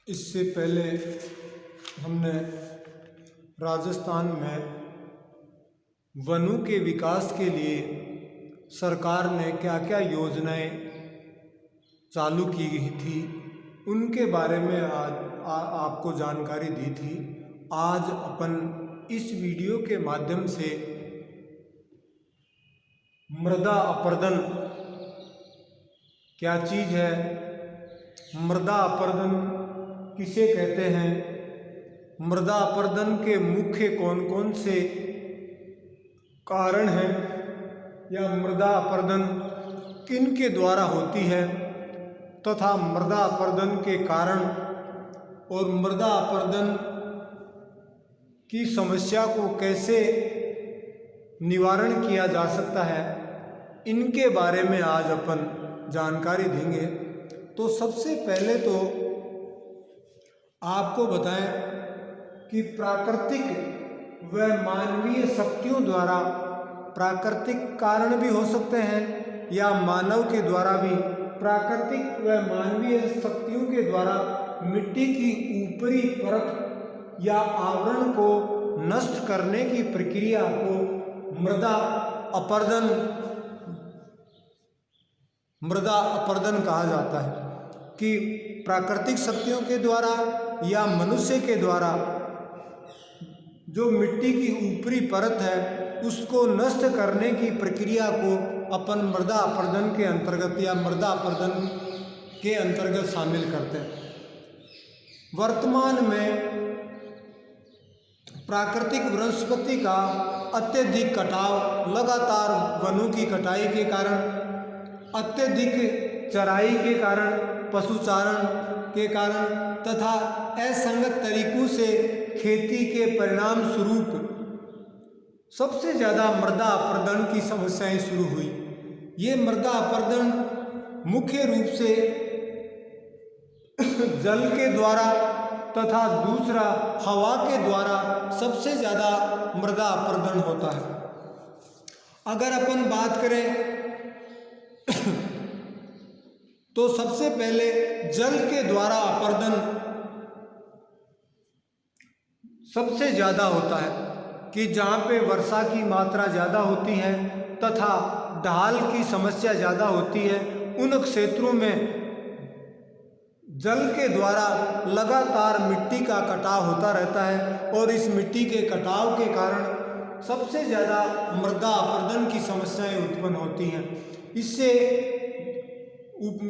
इससे पहले हमने राजस्थान में वनों के विकास के लिए सरकार ने क्या क्या योजनाएं चालू की गई थी उनके बारे में आज आपको जानकारी दी थी। आज अपन इस वीडियो के माध्यम से मृदा अपरदन क्या चीज़ है, मृदा अपरदन किसे कहते हैं, मृदा अपरदन के मुख्य कौन कौन से कारण हैं या मृदा अपरदन किन के द्वारा होती है तथा मृदा अपरदन के कारण और मृदा अपरदन की समस्या को कैसे निवारण किया जा सकता है, इनके बारे में आज अपन जानकारी देंगे। तो सबसे पहले तो आपको बताएं कि प्राकृतिक व मानवीय शक्तियों द्वारा, प्राकृतिक कारण भी हो सकते हैं या मानव के द्वारा भी, प्राकृतिक व मानवीय शक्तियों के द्वारा मिट्टी की ऊपरी परत या आवरण को नष्ट करने की प्रक्रिया को मृदा अपरदन कहा जाता है। कि प्राकृतिक शक्तियों के द्वारा या मनुष्य के द्वारा जो मिट्टी की ऊपरी परत है उसको नष्ट करने की प्रक्रिया को अपन मृदा अपरदन के अंतर्गत या मृदा अपरदन के अंतर्गत शामिल करते हैं। वर्तमान में प्राकृतिक वनस्पति का अत्यधिक कटाव, लगातार वनों की कटाई के कारण, अत्यधिक चराई के कारण, पशुचारण के कारण तथा असंगत तरीकों से खेती के परिणाम स्वरूप सबसे ज़्यादा मृदा अपरदन की समस्याएं शुरू हुई। ये मृदा अपरदन मुख्य रूप से जल के द्वारा तथा दूसरा हवा के द्वारा सबसे ज़्यादा मृदा अपरदन होता है। अगर अपन बात करें तो सबसे पहले जल के द्वारा अपरदन सबसे ज़्यादा होता है कि जहाँ पे वर्षा की मात्रा ज़्यादा होती है तथा ढाल की समस्या ज़्यादा होती है, उन क्षेत्रों में जल के द्वारा लगातार मिट्टी का कटाव होता रहता है और इस मिट्टी के कटाव के कारण सबसे ज़्यादा मृदा अपरदन की समस्याएं उत्पन्न होती हैं। इससे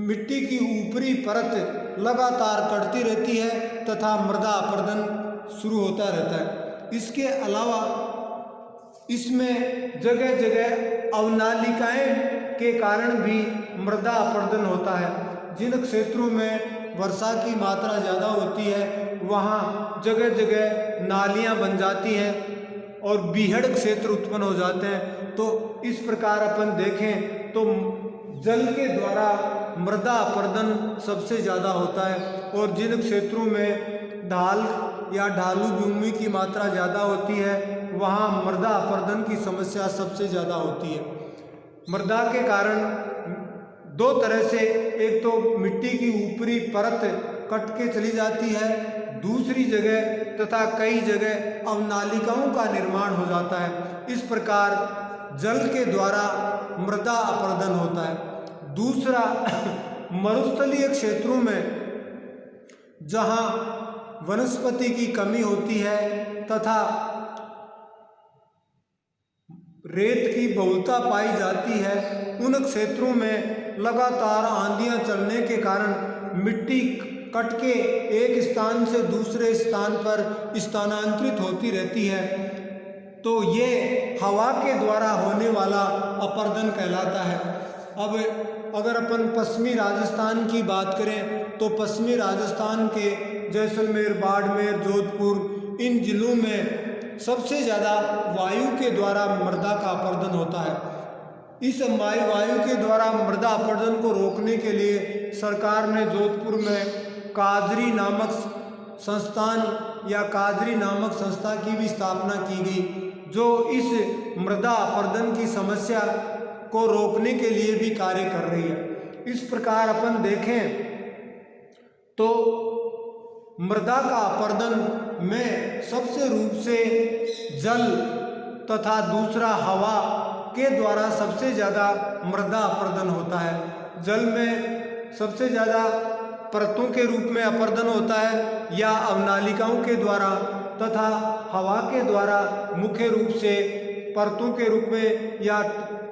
मिट्टी की ऊपरी परत लगातार कटती रहती है तथा मृदा अपरदन शुरू होता रहता है। इसके अलावा इसमें जगह जगह अवनालिकाएं के कारण भी मृदा अपरदन होता है। जिन क्षेत्रों में वर्षा की मात्रा ज़्यादा होती है वहाँ जगह जगह नालियाँ बन जाती हैं और बीहड़ क्षेत्र उत्पन्न हो जाते हैं। तो इस प्रकार अपन देखें तो जल के द्वारा मृदा अपरदन सबसे ज़्यादा होता है और जिन क्षेत्रों में ढाल या ढालू भूमि की मात्रा ज़्यादा होती है वहाँ मृदा अपरदन की समस्या सबसे ज़्यादा होती है। मृदा के कारण दो तरह से, एक तो मिट्टी की ऊपरी परत कट के चली जाती है, दूसरी जगह तथा कई जगह अवनालिकाओं का निर्माण हो जाता है। इस प्रकार जल के द्वारा मृदा अपरदन होता है। दूसरा, मरुस्थलीय क्षेत्रों में जहाँ वनस्पति की कमी होती है तथा रेत की बहुलता पाई जाती है, उन क्षेत्रों में लगातार आंधियाँ चलने के कारण मिट्टी कट के एक स्थान से दूसरे स्थान पर स्थानांतरित होती रहती है। तो ये हवा के द्वारा होने वाला अपरदन कहलाता है। अब अगर अपन पश्चिमी राजस्थान की बात करें तो पश्चिमी राजस्थान के जैसलमेर, बाड़मेर, जोधपुर, इन जिलों में सबसे ज़्यादा वायु के द्वारा मृदा का अपरदन होता है। इस वायु के द्वारा मृदा अपरदन को रोकने के लिए सरकार ने जोधपुर में काजरी नामक संस्थान या काजरी नामक संस्था की भी स्थापना की गई, जो इस मृदा अपरदन की समस्या को रोकने के लिए भी कार्य कर रही है। इस प्रकार अपन देखें तो मृदा का अपरदन में सबसे रूप से जल तथा दूसरा हवा के द्वारा सबसे ज़्यादा मृदा अपरदन होता है। जल में सबसे ज़्यादा परतों के रूप में अपरदन होता है या अवनालिकाओं के द्वारा, तथा हवा के द्वारा मुख्य रूप से परतों के रूप में या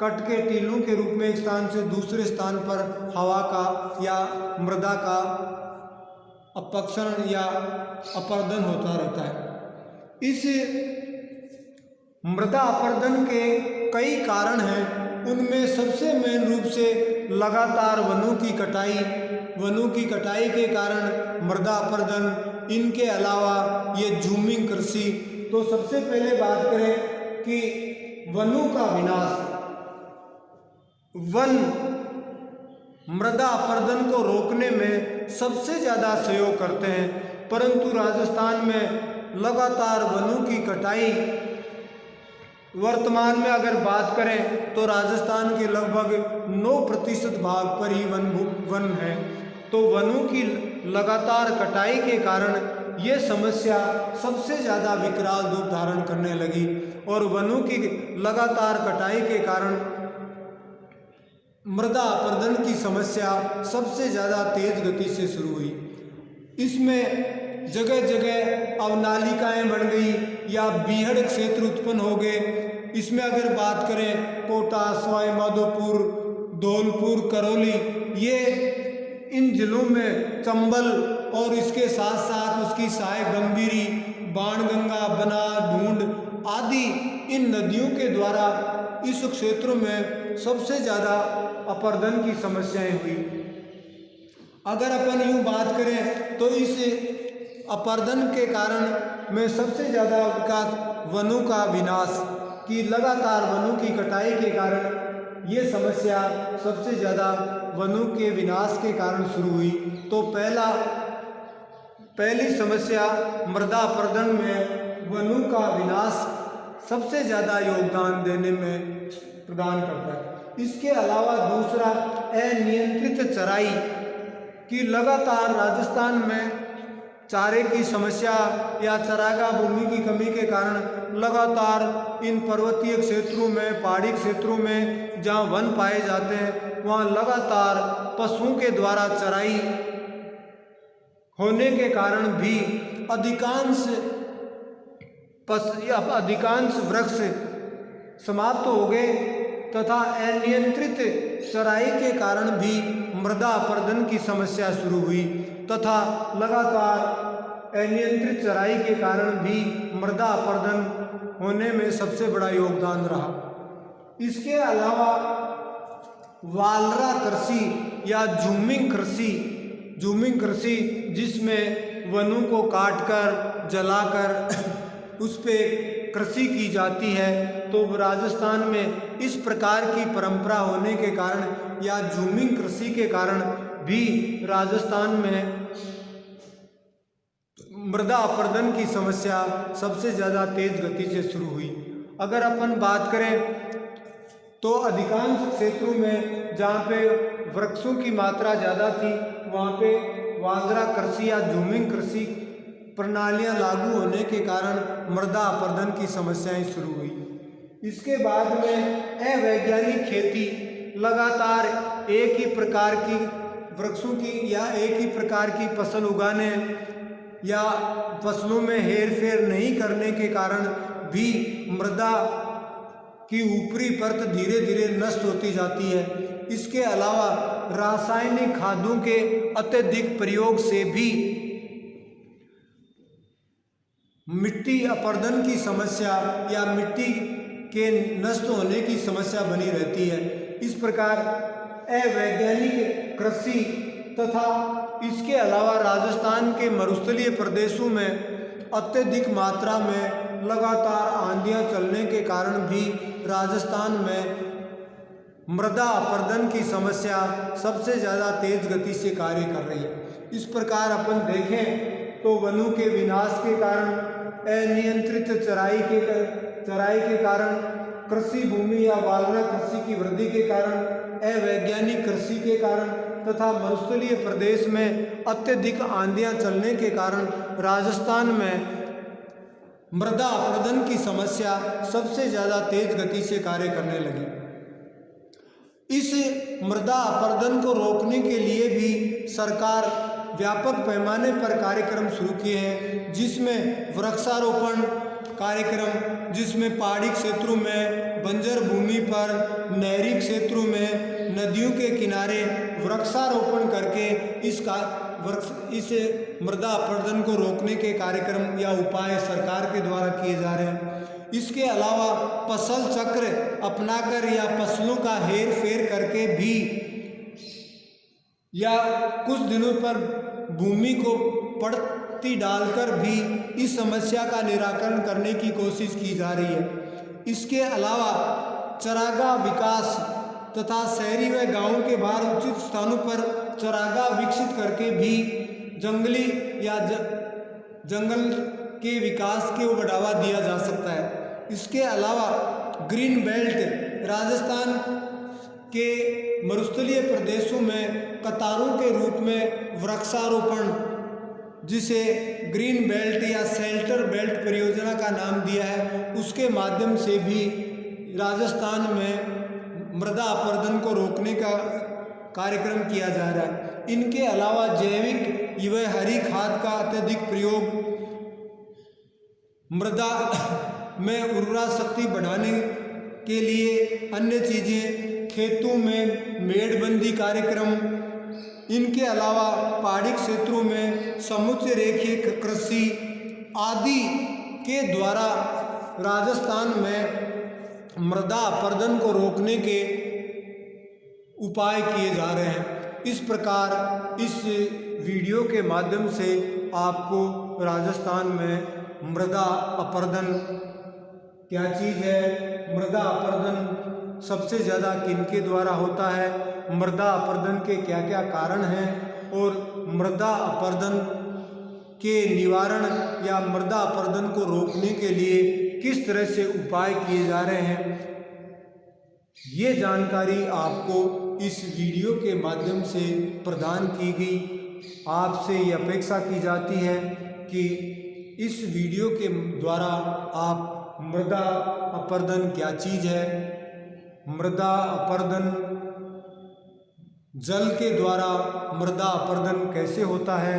कट के टीलों के रूप में एक स्थान से दूसरे स्थान पर हवा का या मृदा का अपक्षरण या अपरदन होता रहता है। इस मृदा अपरदन के कई कारण हैं। उनमें सबसे मेन रूप से लगातार वनों की कटाई के कारण मृदा अपरदन, इनके अलावा ये झूमिंग कृषि। तो सबसे पहले बात करें कि वनों का विनाश। वन मृदा अपरदन को रोकने में सबसे ज़्यादा सहयोग करते हैं, परंतु राजस्थान में लगातार वनों की कटाई, वर्तमान में अगर बात करें तो राजस्थान के लगभग 9% भाग पर ही वन है। तो वनों की लगातार कटाई के कारण ये समस्या सबसे ज़्यादा विकराल रूप धारण करने लगी और वनों की लगातार कटाई के कारण मृदा अपरदन की समस्या सबसे ज़्यादा तेज गति से शुरू हुई। इसमें जगह जगह अवनालिकाएँ बन गई या बीहड़ क्षेत्र उत्पन्न हो गए। इसमें अगर बात करें कोटा, सवाई माधोपुर, धौलपुर, करौली, ये इन जिलों में चंबल और इसके साथ साथ उसकी सहायक गंभीरी, बाणगंगा, बना, ढूंढ आदि इन नदियों के द्वारा इस क्षेत्रों में सबसे ज़्यादा अपरदन की समस्याएं हुई। अगर अपन यूँ बात करें तो इस अपरदन के कारण में सबसे ज़्यादा विकास वनों का विनाश की, लगातार वनों की कटाई के कारण ये समस्या सबसे ज़्यादा वनों के विनाश के कारण शुरू हुई। तो पहली समस्या मृदा अपरदन में वनों का विनाश सबसे ज़्यादा योगदान देने में प्रदान करता है। इसके अलावा दूसरा अनियंत्रित चराई की, लगातार राजस्थान में चारे की समस्या या चारागाह भूमि की कमी के कारण लगातार इन पर्वतीय क्षेत्रों में, पहाड़ी क्षेत्रों में जहाँ वन पाए जाते हैं वहाँ लगातार पशुओं के द्वारा चराई होने के कारण भी अधिकांश वृक्ष समाप्त हो गए तथा अनियंत्रित चराई के कारण भी मृदा अपरदन की समस्या शुरू हुई तथा लगातार अनियंत्रित चराई के कारण भी मृदा अपरदन होने में सबसे बड़ा योगदान रहा। इसके अलावा वालरा कृषि या झूमिंग कृषि जिसमें वनों को काटकर जलाकर उस पे कृषि की जाती है। तो राजस्थान में इस प्रकार की परंपरा होने के कारण या झूमिंग कृषि के कारण भी राजस्थान में मृदा अपरदन की समस्या सबसे ज़्यादा तेज गति से शुरू हुई। अगर अपन बात करें तो अधिकांश क्षेत्रों में जहाँ पे वृक्षों की मात्रा ज़्यादा थी वहाँ पे वालरा कृषि या झूमिंग कृषि प्रणालियाँ लागू होने के कारण मृदा अपरदन की समस्याएं शुरू हुई। इसके बाद में अवैज्ञानिक खेती, लगातार एक ही प्रकार की वृक्षों की या एक ही प्रकार की फसल उगाने या फसलों में हेर फेर नहीं करने के कारण भी मृदा की ऊपरी परत धीरे धीरे नष्ट होती जाती है। इसके अलावा रासायनिक खादों के अत्यधिक प्रयोग से भी मिट्टी अपरदन की समस्या या मिट्टी के नष्ट होने की समस्या बनी रहती है। इस प्रकार अवैज्ञानिक कृषि तथा इसके अलावा राजस्थान के मरुस्थलीय प्रदेशों में अत्यधिक मात्रा में लगातार आंधियाँ चलने के कारण भी राजस्थान में मृदा अपरदन की समस्या सबसे ज़्यादा तेज गति से कार्य कर रही है। इस प्रकार अपन देखें तो वनों के विनाश के कारण, अनियंत्रित चराई के कारण कृषि भूमि या वालना कृषि की वृद्धि के कारण, अवैज्ञानिक कृषि के कारण तथा मरुस्थलीय प्रदेश में अत्यधिक आंधियां चलने के कारण राजस्थान में मृदा अपरदन की समस्या सबसे ज़्यादा तेज गति से कार्य करने लगी। इस मृदा अपरदन को रोकने के लिए भी सरकार व्यापक पैमाने पर कार्यक्रम शुरू किए हैं, जिसमें वृक्षारोपण कार्यक्रम, जिसमें पहाड़ी क्षेत्रों में, बंजर भूमि पर, नहरी क्षेत्रों में, नदियों के किनारे वृक्षारोपण करके इस मृदा अपरदन को रोकने के कार्यक्रम या उपाय सरकार के द्वारा किए जा रहे हैं। इसके अलावा फसल चक्र अपनाकर या फसलों का हेर फेर करके भी या कुछ दिनों पर भूमि को पड़ती डालकर भी इस समस्या का निराकरण करने की कोशिश की जा रही है। इसके अलावा चरागाह विकास तथा शहरी व गांवों के बाहर उचित स्थानों पर चरागाह विकसित करके भी जंगली या जंगल के विकास को बढ़ावा दिया जा सकता है। इसके अलावा ग्रीन बेल्ट, राजस्थान के मरुस्थलीय प्रदेशों में कतारों के रूप में वृक्षारोपण, जिसे ग्रीन बेल्ट या शेल्टर बेल्ट परियोजना का नाम दिया है, उसके माध्यम से भी राजस्थान में मृदा अपरदन को रोकने का कार्यक्रम किया जा रहा है। इनके अलावा जैविक व हरी खाद का अत्यधिक प्रयोग, मृदा में उर्वरा शक्ति बढ़ाने के लिए अन्य चीज़ें, खेतों में मेड़बंदी कार्यक्रम, इनके अलावा पहाड़ी क्षेत्रों में समुच्चय रेखीय कृषि आदि के द्वारा राजस्थान में मृदा अपरदन को रोकने के उपाय किए जा रहे हैं। इस प्रकार इस वीडियो के माध्यम से आपको राजस्थान में मृदा अपरदन क्या चीज़ है, मृदा अपरदन सबसे ज़्यादा किनके द्वारा होता है, मृदा अपरदन के क्या क्या कारण हैं और मृदा अपरदन के निवारण या मृदा अपरदन को रोकने के लिए किस तरह से उपाय किए जा रहे हैं, ये जानकारी आपको इस वीडियो के माध्यम से प्रदान की गई। आपसे ये अपेक्षा की जाती है कि इस वीडियो के द्वारा आप मृदा अपरदन क्या चीज़ है, मृदा अपरदन जल के द्वारा मृदा अपरदन कैसे होता है,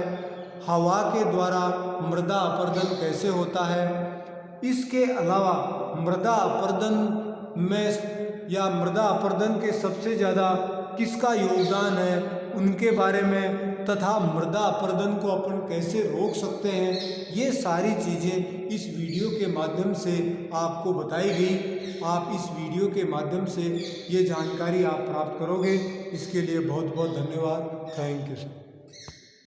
हवा के द्वारा मृदा अपरदन कैसे होता है, इसके अलावा मृदा अपरदन में या मृदा अपरदन के सबसे ज़्यादा किसका योगदान है उनके बारे में तथा मृदा अपरदन को अपन कैसे रोक सकते हैं, ये सारी चीज़ें इस वीडियो के माध्यम से आपको बताई गई। आप इस वीडियो के माध्यम से ये जानकारी आप प्राप्त करोगे। इसके लिए बहुत बहुत धन्यवाद। Thank you sir.